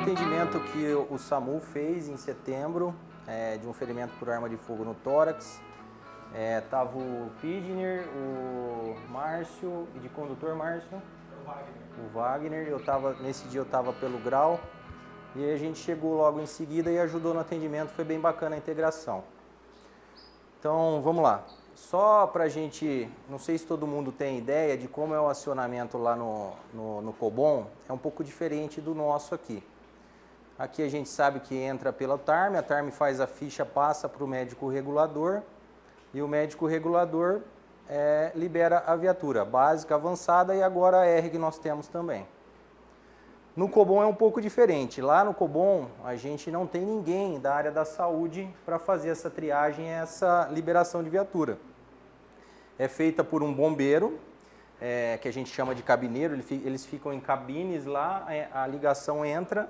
atendimento que o SAMU fez em setembro, de um ferimento por arma de fogo no tórax. Tava o Pidner, o Márcio, e de condutor, Márcio? O Wagner. Nesse dia eu estava pelo Grau, e aí a gente chegou logo em seguida e ajudou no atendimento, foi bem bacana a integração. Então, vamos lá. Só para a gente, não sei se todo mundo tem ideia de como é o acionamento lá no Cobom, é um pouco diferente do nosso aqui. Aqui a gente sabe que entra pela TARM, a TARM faz a ficha, passa para o médico regulador, e o médico regulador libera a viatura básica, avançada e agora a R que nós temos também. No Cobom é um pouco diferente. Lá no Cobom a gente não tem ninguém da área da saúde para fazer essa triagem, essa liberação de viatura. É feita por um bombeiro, que a gente chama de cabineiro, eles ficam em cabines lá, a ligação entra,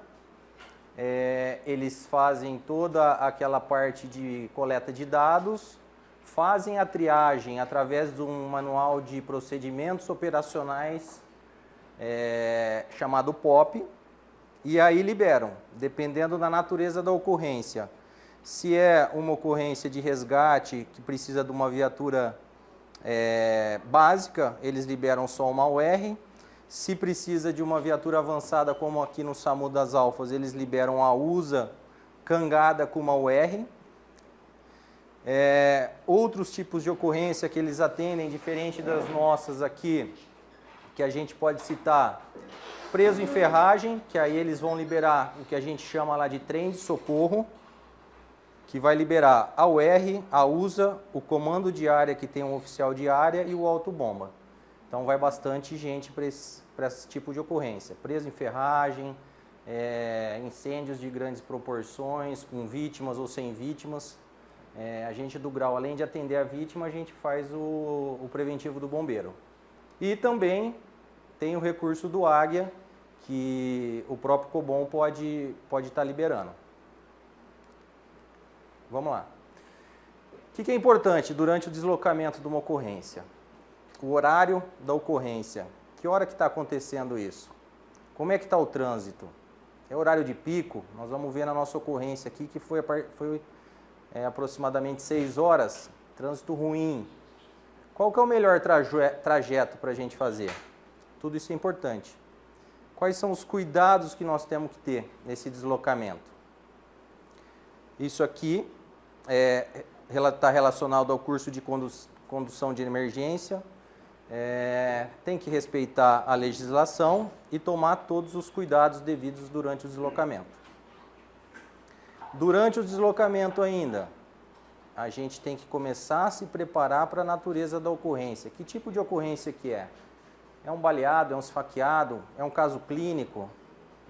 eles fazem toda aquela parte de coleta de dados, fazem a triagem através de um manual de procedimentos operacionais chamado POP, e aí liberam, dependendo da natureza da ocorrência. Se é uma ocorrência de resgate que precisa de uma viatura básica, eles liberam só uma UR. Se precisa de uma viatura avançada, como aqui no SAMU das Alfas, eles liberam a USA cangada com uma UR. Outros tipos de ocorrência que eles atendem, diferente das nossas aqui, que a gente pode citar, preso em ferragem, que aí eles vão liberar o que a gente chama lá de trem de socorro, que vai liberar a UR, a USA, o comando de área, que tem um oficial de área, e o autobomba. Então vai bastante gente para esse tipo de ocorrência. Preso em ferragem, incêndios de grandes proporções, com vítimas ou sem vítimas. A gente do Grau, além de atender a vítima, a gente faz o preventivo do bombeiro. E também tem o recurso do Águia, que o próprio Cobom pode estar liberando. Vamos lá. O que é importante durante o deslocamento de uma ocorrência? O horário da ocorrência. Que hora que está acontecendo isso? Como é que está o trânsito? É horário de pico? Nós vamos ver na nossa ocorrência aqui que foi aproximadamente 6 horas, trânsito ruim. Qual que é o melhor trajeto para a gente fazer? Tudo isso é importante. Quais são os cuidados que nós temos que ter nesse deslocamento? Isso aqui está relacionado ao curso de condução de emergência. Tem que respeitar a legislação e tomar todos os cuidados devidos durante o deslocamento. Durante o deslocamento ainda, a gente tem que começar a se preparar para a natureza da ocorrência. Que tipo de ocorrência que é? É um baleado, é um esfaqueado, é um caso clínico,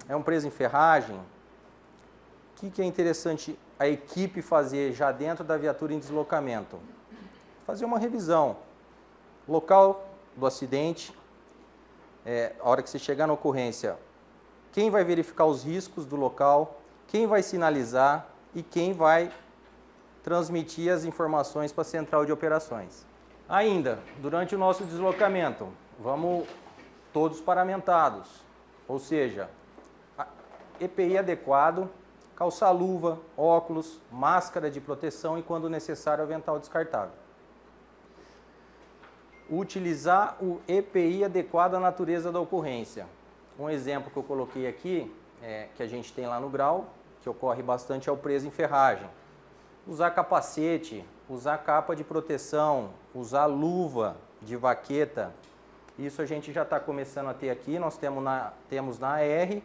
é um preso em ferragem? O que é interessante a equipe fazer já dentro da viatura em deslocamento? Fazer uma revisão. Local do acidente, a hora que você chegar na ocorrência, quem vai verificar os riscos do local, quem vai sinalizar e quem vai transmitir as informações para a central de operações. Ainda, durante o nosso deslocamento, vamos todos paramentados, ou seja, EPI adequado, calçar luva, óculos, máscara de proteção e, quando necessário, avental descartável. Utilizar o EPI adequado à natureza da ocorrência. Um exemplo que eu coloquei aqui, que a gente tem lá no Grau, que ocorre bastante, é o preso em ferragem. Usar capacete, usar capa de proteção, usar luva de vaqueta. Isso a gente já está começando a ter aqui, nós temos na AR,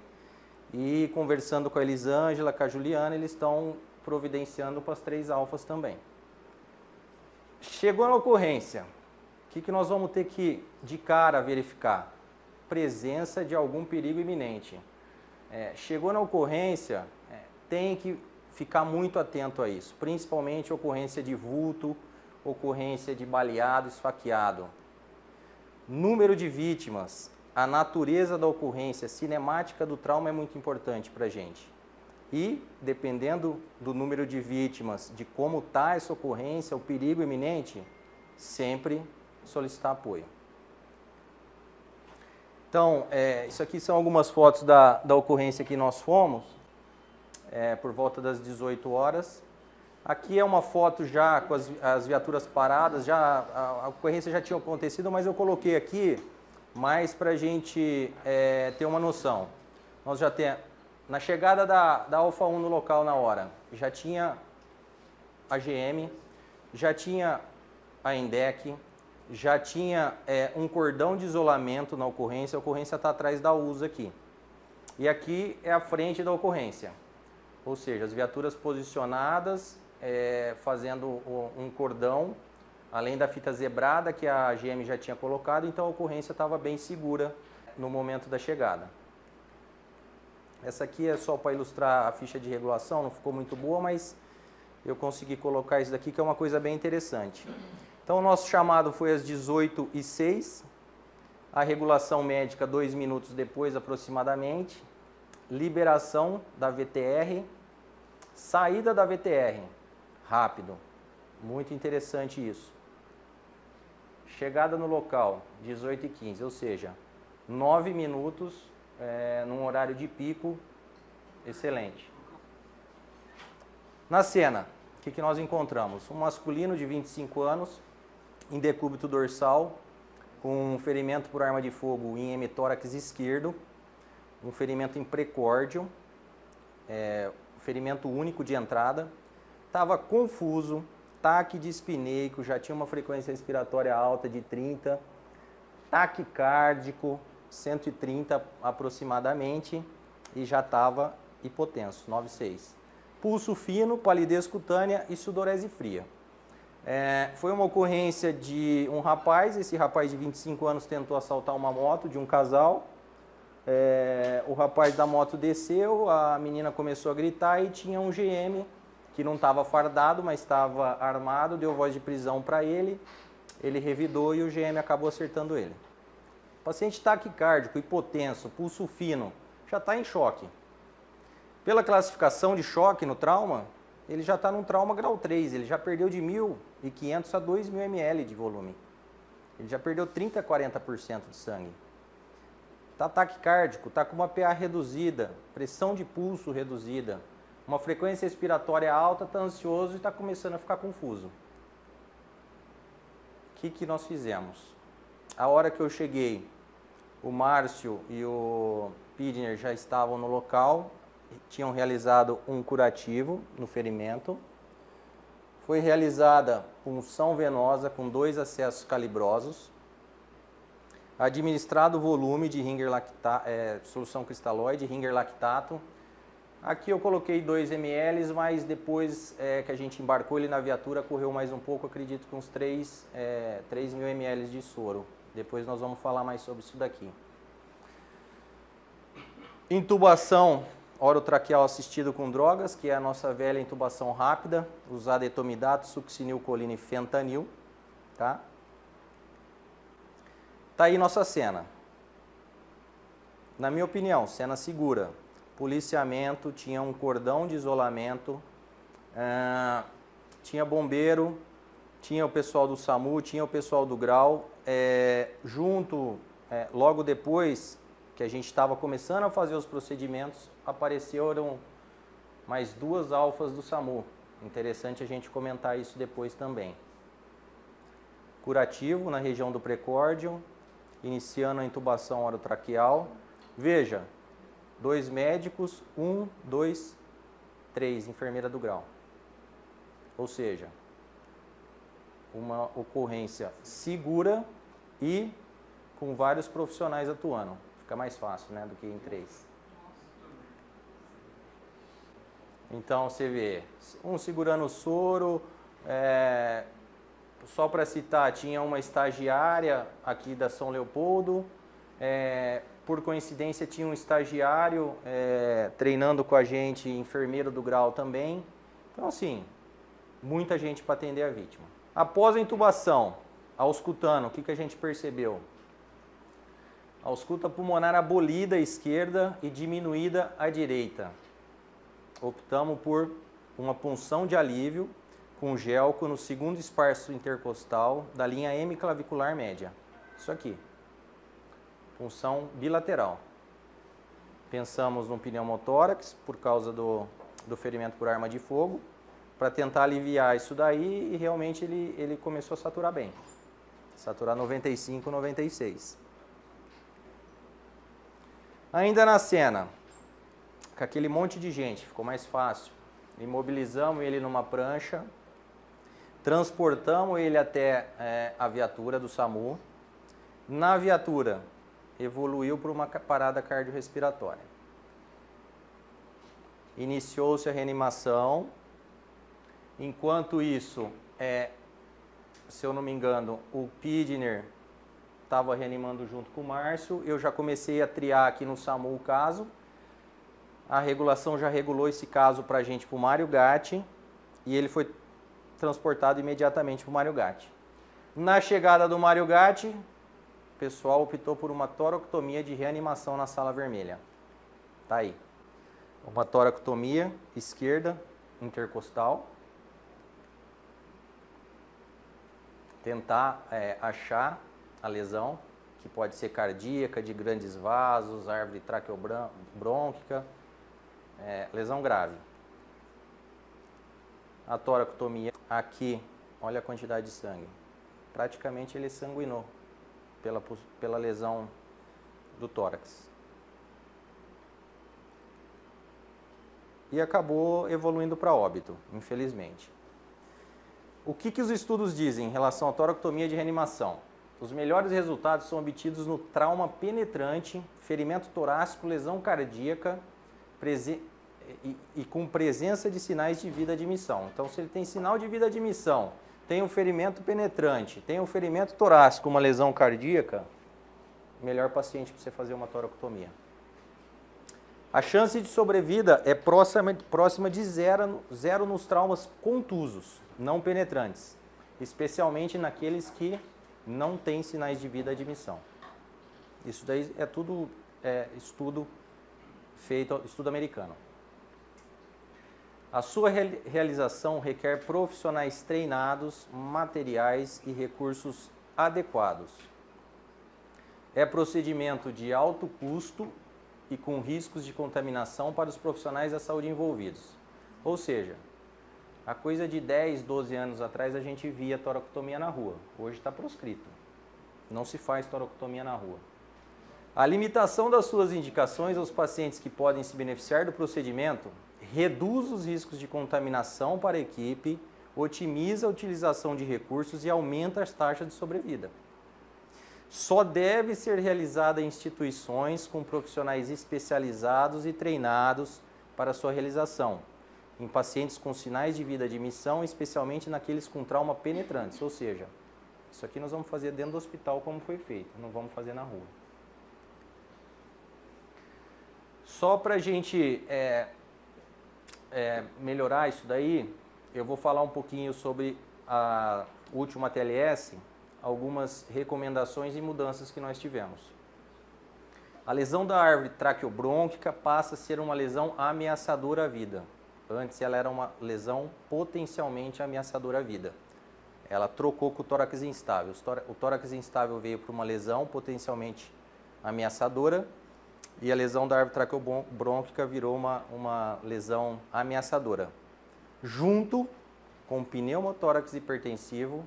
e conversando com a Elisângela, com a Juliana, eles estão providenciando para as 3 alfas também. Chegou na ocorrência, o que nós vamos ter que, de cara, verificar? Presença de algum perigo iminente. Chegou na ocorrência, tem que ficar muito atento a isso, principalmente ocorrência de vulto, ocorrência de baleado, esfaqueado. Número de vítimas, a natureza da ocorrência, cinemática do trauma é muito importante para a gente. E, dependendo do número de vítimas, de como está essa ocorrência, o perigo iminente, sempre solicitar apoio. Então, isso aqui são algumas fotos da ocorrência que nós fomos, por volta das 18 horas. Aqui é uma foto já com as viaturas paradas, já, a ocorrência já tinha acontecido, mas eu coloquei aqui mais para a gente ter uma noção. Nós já temos, na chegada da Alfa 1 no local na hora, já tinha a GM, já tinha a Endec, já tinha um cordão de isolamento na ocorrência, a ocorrência está atrás da USA aqui. E aqui é a frente da ocorrência, ou seja, as viaturas posicionadas, fazendo um cordão, além da fita zebrada que a GM já tinha colocado, então a ocorrência estava bem segura no momento da chegada. Essa aqui é só para ilustrar a ficha de regulação, não ficou muito boa, mas eu consegui colocar isso daqui, que é uma coisa bem interessante. Então o nosso chamado foi às 18h06, a regulação médica 2 minutos depois aproximadamente, liberação da VTR, saída da VTR, rápido, muito interessante isso. Chegada no local, 18h15, ou seja, 9 minutos num horário de pico, excelente. Na cena, o que nós encontramos? Um masculino de 25 anos, em decúbito dorsal, com um ferimento por arma de fogo em hemitórax esquerdo, um ferimento em precórdio, ferimento único de entrada, estava confuso, taquidispineico, já tinha uma frequência respiratória alta de 30, taquicárdico, 130 aproximadamente, e já estava hipotenso, 9,6. Pulso fino, palidez cutânea e sudorese fria. Foi uma ocorrência de um rapaz, esse rapaz de 25 anos tentou assaltar uma moto de um casal. O rapaz da moto desceu, a menina começou a gritar e tinha um GM que não estava fardado, mas estava armado, deu voz de prisão para ele, ele revidou e o GM acabou acertando ele. Paciente taquicárdico, hipotenso, pulso fino, já está em choque. Pela classificação de choque no trauma, ele já está num trauma grau 3, ele já perdeu de 1.500 a 2.000 ml de volume. Ele já perdeu 30 a 40% de sangue. Está taquicárdico, está com uma PA reduzida, pressão de pulso reduzida, uma frequência respiratória alta, está ansioso e está começando a ficar confuso. O que nós fizemos? A hora que eu cheguei, o Márcio e o Pidner já estavam no local, tinham realizado um curativo no ferimento. Foi realizada punção venosa com 2 acessos calibrosos, administrado volume de Ringer solução cristalóide, Ringer lactato. Aqui eu coloquei 2 ml, mas depois que a gente embarcou ele na viatura, correu mais um pouco, acredito que uns 3.000 ml de soro. Depois nós vamos falar mais sobre isso daqui. Intubação orotraqueal assistido com drogas, que é a nossa velha intubação rápida, usada etomidato, succinilcolina e fentanil, tá? Tá aí nossa cena. Na minha opinião, cena segura. Policiamento, tinha um cordão de isolamento, tinha bombeiro, tinha o pessoal do SAMU, tinha o pessoal do GRAU. Logo depois que a gente estava começando a fazer os procedimentos, apareceram mais 2 alfas do SAMU. Interessante a gente comentar isso depois também. Curativo na região do precórdio, iniciando a intubação orotraqueal. Veja, 2 médicos, 1, 2, 3, enfermeira do grau. Ou seja, uma ocorrência segura e com vários profissionais atuando. Fica mais fácil, né, do que em 3. Então você vê, um segurando o soro, só para citar, tinha uma estagiária aqui da São Leopoldo, por coincidência tinha um estagiário treinando com a gente, enfermeiro do grau também. Então assim, muita gente para atender a vítima. Após a intubação, auscultando, o que a gente percebeu? A ausculta pulmonar abolida à esquerda e diminuída à direita. Optamos por uma punção de alívio com gelco no segundo esparso intercostal da linha hemiclavicular média. Isso aqui. punção bilateral. Pensamos no pneumotórax por causa do ferimento por arma de fogo, para tentar aliviar isso daí, e realmente ele começou a saturar bem. Saturar 95, 96. Ainda na cena, com aquele monte de gente, ficou mais fácil. Imobilizamos ele numa prancha, transportamos ele até a viatura do SAMU. Na viatura, evoluiu para uma parada cardiorrespiratória. Iniciou-se a reanimação. Enquanto isso, se eu não me engano, o Pidner estava reanimando junto com o Márcio. Eu já comecei a triar aqui no SAMU o caso. A regulação já regulou esse caso para a gente, para o Mário Gatti, e ele foi transportado imediatamente para o Mário Gatti. Na chegada do Mário Gatti, o pessoal optou por uma toractomia de reanimação na sala vermelha. Tá aí. Uma toractomia esquerda, intercostal. Tentar achar a lesão, que pode ser cardíaca, de grandes vasos, árvore traqueobrônquica, lesão grave. A toractomia, aqui, olha a quantidade de sangue. Praticamente ele sanguinou pela lesão do tórax. E acabou evoluindo para óbito, infelizmente. O que os estudos dizem em relação à toractomia de reanimação? Os melhores resultados são obtidos no trauma penetrante, ferimento torácico, lesão cardíaca e com presença de sinais de vida de missão. Então, se ele tem sinal de vida de missão, tem um ferimento penetrante, tem um ferimento torácico, uma lesão cardíaca, melhor paciente para você fazer uma toractomia. A chance de sobrevida é próxima de zero nos traumas contusos, não penetrantes, especialmente naqueles que não têm sinais de vida de missão. Isso daí é tudo estudo feito, estudo americano. A sua realização requer profissionais treinados, materiais e recursos adequados. É procedimento de alto custo e com riscos de contaminação para os profissionais da saúde envolvidos. Ou seja, a coisa de 10, 12 anos atrás a gente via toractomia na rua. Hoje está proscrito. Não se faz toractomia na rua. A limitação das suas indicações aos pacientes que podem se beneficiar do procedimento reduz os riscos de contaminação para a equipe, otimiza a utilização de recursos e aumenta as taxas de sobrevida. Só deve ser realizada em instituições com profissionais especializados e treinados para sua realização, em pacientes com sinais de vida de missão, especialmente naqueles com trauma penetrantes, ou seja, isso aqui nós vamos fazer dentro do hospital como foi feito, não vamos fazer na rua. Só para a gente melhorar isso daí, eu vou falar um pouquinho sobre a última TLS, algumas recomendações e mudanças que nós tivemos. A lesão da árvore traqueobrônquica passa a ser uma lesão ameaçadora à vida. Antes ela era uma lesão potencialmente ameaçadora à vida. Ela trocou com o tórax instável. O tórax instável veio para uma lesão potencialmente ameaçadora e a lesão da árvore traqueobrônquica virou uma lesão ameaçadora. Junto com pneumotórax hipertensivo,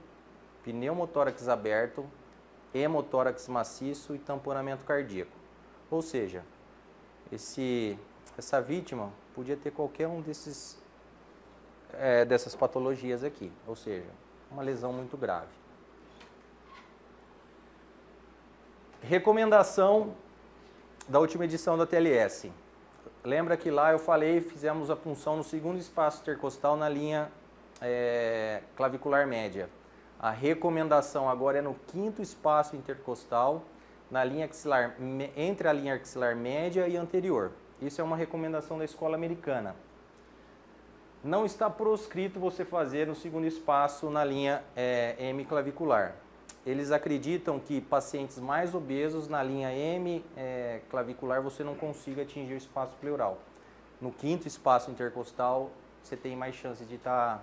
pneumotórax aberto, hemotórax maciço e tamponamento cardíaco. Ou seja, essa vítima podia ter qualquer um dessas patologias aqui, ou seja, uma lesão muito grave. Recomendação da última edição da TLS. Lembra que lá eu falei, fizemos a punção no segundo espaço intercostal na linha clavicular média. A recomendação agora é no quinto espaço intercostal, na linha axilar, entre a linha axilar média e anterior. Isso é uma recomendação da escola americana. Não está proscrito você fazer no segundo espaço na linha M clavicular. Eles acreditam que pacientes mais obesos na linha M clavicular você não consiga atingir o espaço pleural. No quinto espaço intercostal você tem mais chance de estar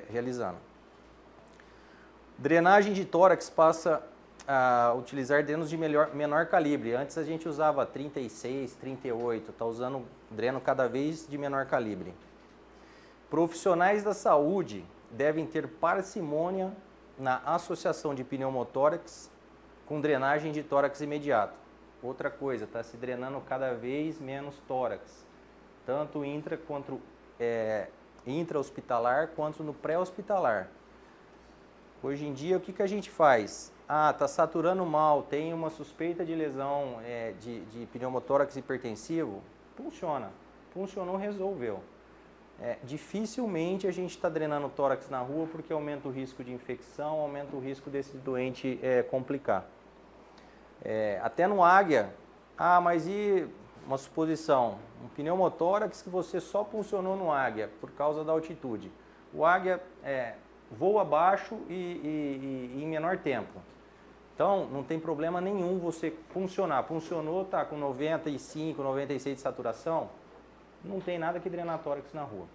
realizando. Drenagem de tórax passa a utilizar drenos de menor calibre. Antes a gente usava 36, 38, está usando dreno cada vez de menor calibre. Profissionais da saúde devem ter parcimônia na associação de pneumotórax com drenagem de tórax imediato. Outra coisa, está se drenando cada vez menos tórax, tanto intra-hospitalar quanto no pré-hospitalar. Hoje em dia, o que a gente faz? Está saturando mal, tem uma suspeita de lesão de pneumotórax hipertensivo? Funciona. Funcionou, resolveu. Dificilmente a gente está drenando o tórax na rua porque aumenta o risco de infecção, aumenta o risco desse doente complicar. Até no Águia, mas e uma suposição, um pneumotórax que você só funcionou no Águia por causa da altitude. O Águia voa abaixo e em menor tempo. Então, não tem problema nenhum você funcionar. Funcionou, está com 95, 96 de saturação, não tem nada que drenar tórax na rua.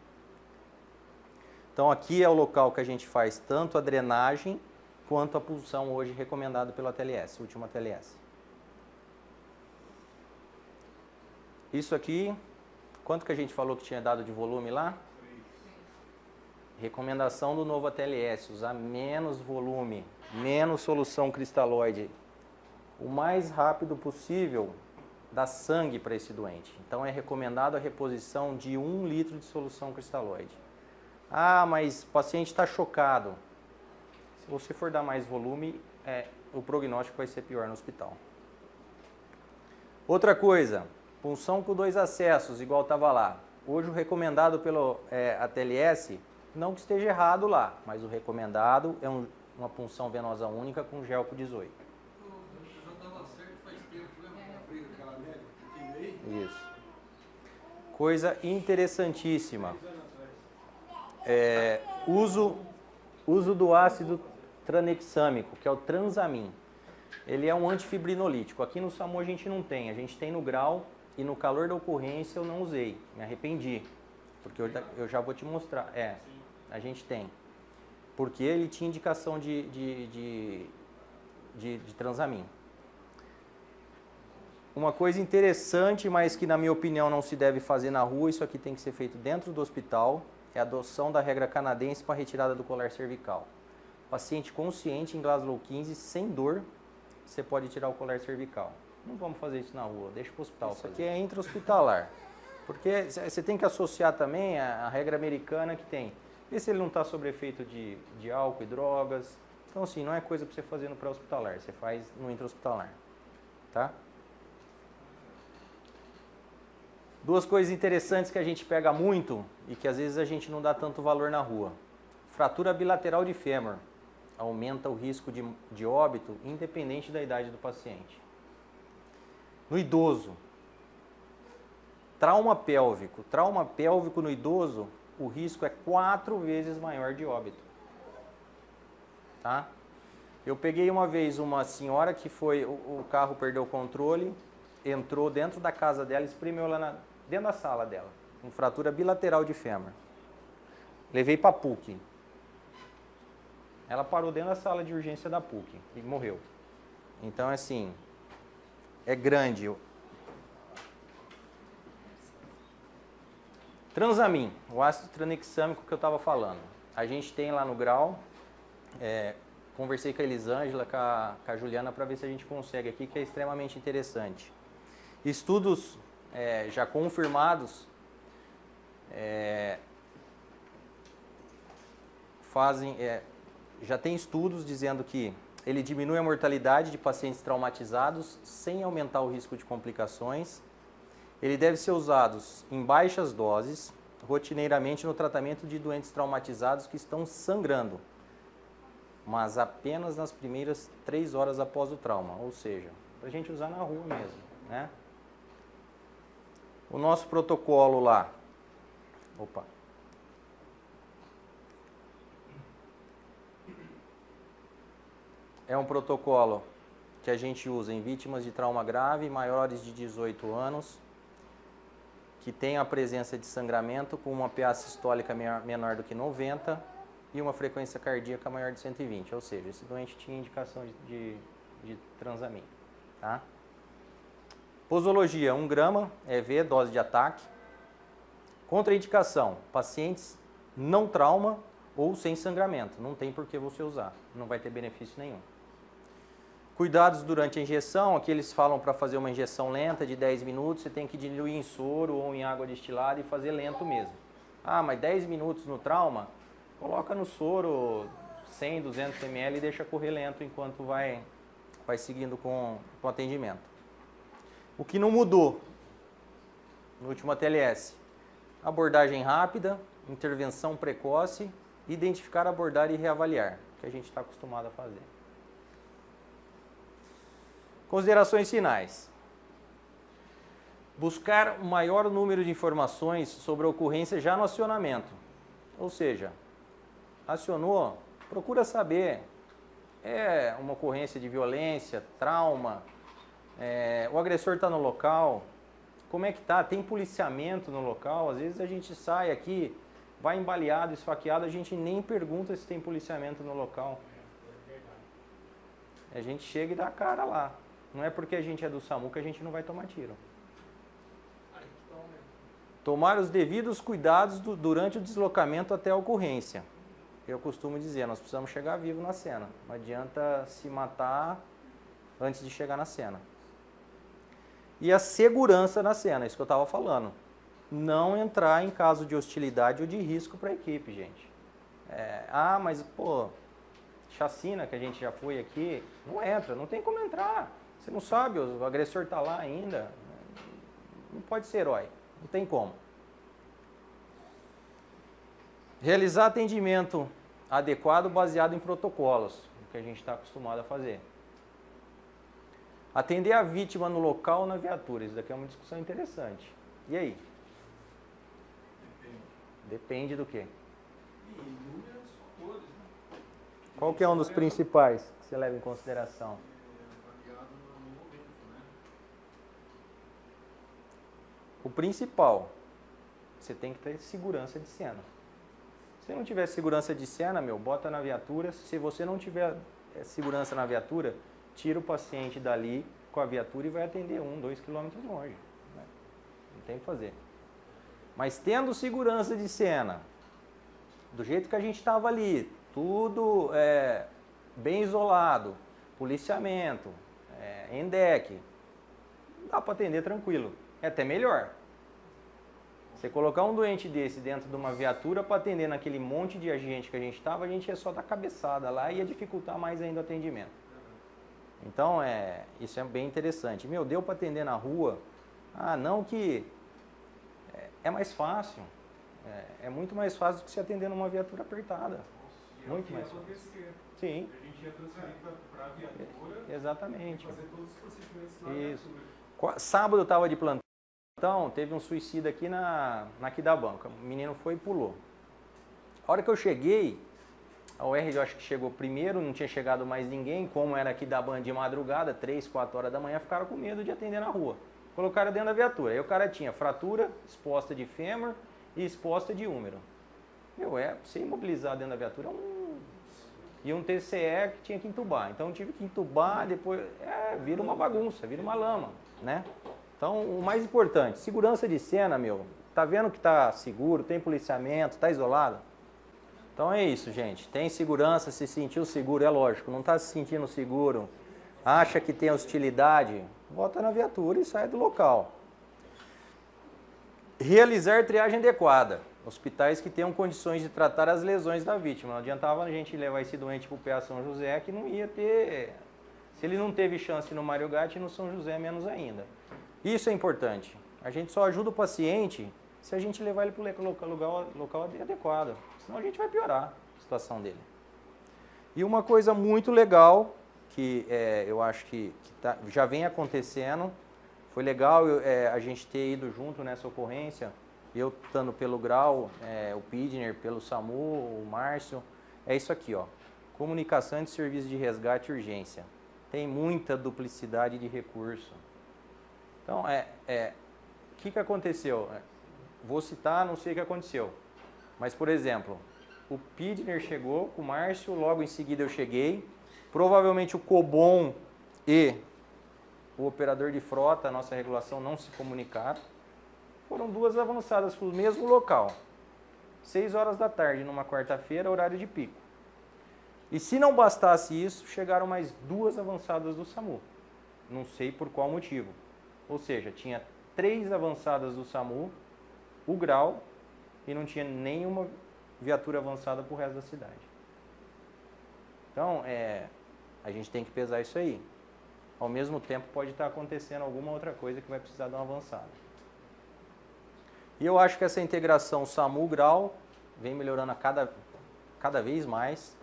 Então, aqui é o local que a gente faz tanto a drenagem quanto a punção hoje recomendada pelo ATLS, último ATLS. Isso aqui, quanto que a gente falou que tinha dado de volume lá? Recomendação do novo ATLS, usar menos volume, menos solução cristalóide, o mais rápido possível, dar sangue para esse doente. Então é recomendado a reposição de 1 litro de solução cristalóide. Mas o paciente está chocado. Se você for dar mais volume, o prognóstico vai ser pior no hospital. Outra coisa, punção com 2 acessos, igual estava lá. Hoje o recomendado pelo ATLS, não que esteja errado lá, mas o recomendado é uma punção venosa única com gel por 18. Já estava certo faz tempo, né? A briga daquela médica, Isso. Coisa interessantíssima. Uso do ácido tranexâmico, que é o Transamin. Ele é um antifibrinolítico. Aqui no SAMU a gente não tem. A gente tem no grau e no calor da ocorrência eu não usei. Me arrependi. Porque eu já vou te mostrar. A gente tem. Porque ele tinha indicação de Transamin. Uma coisa interessante, mas que na minha opinião não se deve fazer na rua, isso aqui tem que ser feito dentro do hospital, é a adoção da regra canadense para retirada do colar cervical. Paciente consciente em Glasgow 15, sem dor, você pode tirar o colar cervical. Não vamos fazer isso na rua, deixa para o hospital. Isso aqui é intra-hospitalar. Porque você tem que associar também a regra americana que tem. Vê se ele não está sob efeito de álcool e drogas. Então, assim, não é coisa para você fazer no pré-hospitalar, você faz no intra-hospitalar. Tá? Duas coisas interessantes que a gente pega muito e que às vezes a gente não dá tanto valor na rua. Fratura bilateral de fêmur aumenta o risco de óbito independente da idade do paciente. No idoso, trauma pélvico no idoso, o risco é 4 vezes maior de óbito. Tá? Eu peguei uma vez uma senhora que o carro perdeu o controle, entrou dentro da casa dela, espremeu lá dentro da sala dela, com fratura bilateral de fêmur. Levei para a PUC. Ela parou dentro da sala de urgência da PUC e morreu. Então, assim, é grande. Transamin, o ácido tranexâmico que eu estava falando. A gente tem lá no grau, conversei com a Elisângela, com a Juliana, para ver se a gente consegue aqui, que é extremamente interessante. Estudos já confirmados já tem estudos dizendo que ele diminui a mortalidade de pacientes traumatizados sem aumentar o risco de complicações. Ele deve ser usado em baixas doses, rotineiramente no tratamento de doentes traumatizados que estão sangrando, mas apenas nas primeiras 3 horas após o trauma, ou seja, para a gente usar na rua mesmo, né? O nosso protocolo lá, é um protocolo que a gente usa em vítimas de trauma grave, maiores de 18 anos, que tem a presença de sangramento com uma PA sistólica menor do que 90 e uma frequência cardíaca maior de 120, ou seja, esse doente tinha indicação de de Transamin. Tá? Posologia, 1 grama, EV, dose de ataque. Contraindicação, pacientes não trauma ou sem sangramento. Não tem por que você usar, não vai ter benefício nenhum. Cuidados durante a injeção, aqui eles falam para fazer uma injeção lenta de 10 minutos, você tem que diluir em soro ou em água destilada e fazer lento mesmo. Ah, mas 10 minutos no trauma? Coloca no soro 100, 200 ml e deixa correr lento enquanto vai seguindo com o atendimento. O que não mudou no último ATLS? Abordagem rápida, intervenção precoce, identificar, abordar e reavaliar, que a gente está acostumado a fazer. Considerações finais. Buscar o maior número de informações sobre a ocorrência já no acionamento. Ou seja, acionou, procura saber, é uma ocorrência de violência, trauma, o agressor está no local, como é que está, tem policiamento no local, às vezes a gente sai aqui, vai embaleado, esfaqueado, a gente nem pergunta se tem policiamento no local. A gente chega e dá a cara lá. Não é porque a gente é do SAMU que a gente não vai tomar tiro. Tomar os devidos cuidados durante o deslocamento até a ocorrência. Eu costumo dizer, nós precisamos chegar vivo na cena. Não adianta se matar antes de chegar na cena. E a segurança na cena, isso que eu estava falando. Não entrar em caso de hostilidade ou de risco para a equipe, gente. Mas, pô, chacina que a gente já foi aqui, não entra, não tem como entrar. Você não sabe, o agressor está lá ainda. Não pode ser herói, não tem como. Realizar atendimento adequado baseado em protocolos, o que a gente está acostumado a fazer. Atender a vítima no local ou na viatura, isso daqui é uma discussão interessante. E aí? Depende do quê? Inúmeros fatores, né? Qual que é um dos principais que você leva em consideração? Baseado no momento, né? O principal, você tem que ter segurança de cena. Se não tiver segurança de cena, bota na viatura. Se você não tiver segurança na viatura, tira o paciente dali com a viatura e vai atender 1, 2 quilômetros longe. Né? Não tem o que fazer. Mas tendo segurança de cena, do jeito que a gente estava ali, tudo bem isolado, policiamento, ENDEC, dá para atender tranquilo. É até melhor. Você colocar um doente desse dentro de uma viatura para atender naquele monte de gente que a gente estava, a gente ia só dar cabeçada lá e ia dificultar mais ainda o atendimento. Então, isso é bem interessante. Deu para atender na rua? Não que... É mais fácil. É muito mais fácil do que se atender numa viatura apertada. Muito mais fácil. Sim. A gente ia transferir para a viatura. Exatamente. Fazer todos os procedimentos na Isso. viatura. Sábado eu estava de plantão, teve um suicida aqui na Quidabanca. O menino foi e pulou. A hora que eu cheguei, a UR eu acho que chegou primeiro, não tinha chegado mais ninguém, como era aqui da Ban de madrugada, 3, 4 horas da manhã, ficaram com medo de atender na rua. Colocaram dentro da viatura. Aí o cara tinha fratura exposta de fêmur e exposta de húmero. Você imobilizar dentro da viatura e um TCE que tinha que entubar. Então eu tive que entubar, depois vira uma bagunça, vira uma lama, né? Então o mais importante, segurança de cena, tá vendo que tá seguro, tem policiamento, tá isolado? Então é isso, gente. Tem segurança, se sentiu seguro, é lógico. Não tá se sentindo seguro, acha que tem hostilidade, volta na viatura e sai do local. Realizar triagem adequada. Hospitais que tenham condições de tratar as lesões da vítima. Não adiantava a gente levar esse doente para o PA São José, que não ia ter... Se ele não teve chance no Mário Gatti, no São José menos ainda. Isso é importante. A gente só ajuda o paciente se a gente levar ele para o local adequado. Senão a gente vai piorar a situação dele. E uma coisa muito legal, que eu acho que já vem acontecendo, foi legal a gente ter ido junto nessa ocorrência, eu estando pelo Grau, o Pidner, pelo SAMU, o Márcio, é isso aqui, ó, comunicação de serviço de resgate e urgência. Tem muita duplicidade de recurso. Então, o que aconteceu? Vou citar, não sei o que aconteceu, mas, por exemplo, o Pidner chegou com o Márcio, logo em seguida eu cheguei, provavelmente o Cobon e o operador de frota, a nossa regulação, não se comunicaram. Foram 2 avançadas para o mesmo local. 6 horas da tarde, numa quarta-feira, horário de pico. E se não bastasse isso, chegaram mais 2 avançadas do SAMU. Não sei por qual motivo. Ou seja, tinha 3 avançadas do SAMU, o grau, e não tinha nenhuma viatura avançada para o resto da cidade. Então, a gente tem que pesar isso aí. Ao mesmo tempo, pode estar acontecendo alguma outra coisa que vai precisar de uma avançada. E eu acho que essa integração SAMU-grau vem melhorando a cada vez mais.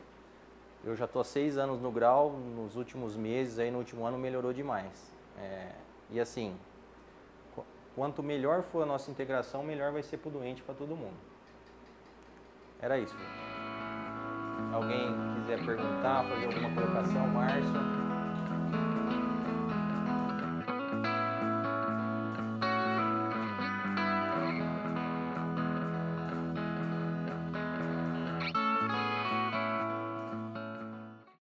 Eu já estou há 6 anos no grau, nos últimos meses, aí no último ano melhorou demais. E assim, quanto melhor for a nossa integração, melhor vai ser para o doente, para todo mundo. Era isso. Se alguém quiser perguntar, fazer alguma colocação, Márcio.